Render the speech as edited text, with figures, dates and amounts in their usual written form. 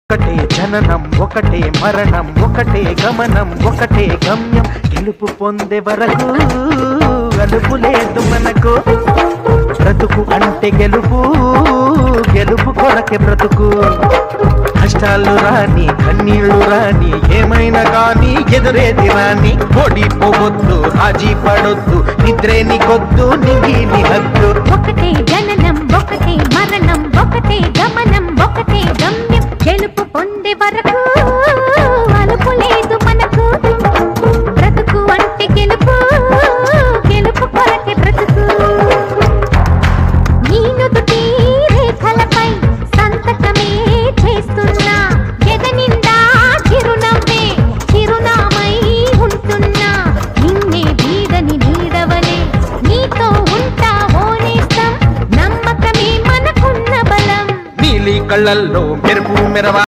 ఒకటే జననం ఒకటే మరణం ఒకటే గమనం ఒకటే గమ్యం గెలుపు పొందే వరకు అలుపు లేదు మనకు బ్రతుకు అంటే గెలుపు గెలుపు కొరకే బ్రతుకు కష్టాలు రాని కన్నీళ్లు రాని ఏమైనా కానీ ఎదురేది రాని ఓడిపోవద్దు రాజీ పడొద్దు నిద్రే నీకొద్దు నిగిలి హద్దు ఒకటే జననం ఒకటే మరణం ఒకటే గమనం ఒకటే గమ్యం గెలుపు పొందే వరకు అలుపు లేదు మనకు బ్రతుకు అంటే గెలుపు గెలుపు కొరకే బ్రతుకు నీ నుదుటి రేఖలపై సంతకమే చేస్తున్నా ఎదనిండా చిరునవ్వే చిరునామై ఉంటున్నా నిన్నే వీడని నీడవలే నీతో ఉంటా ఓనేస్తం నమ్మకమే మనకున్న బలం నీలి కళ్ళల్లో మెరుపు మెరవ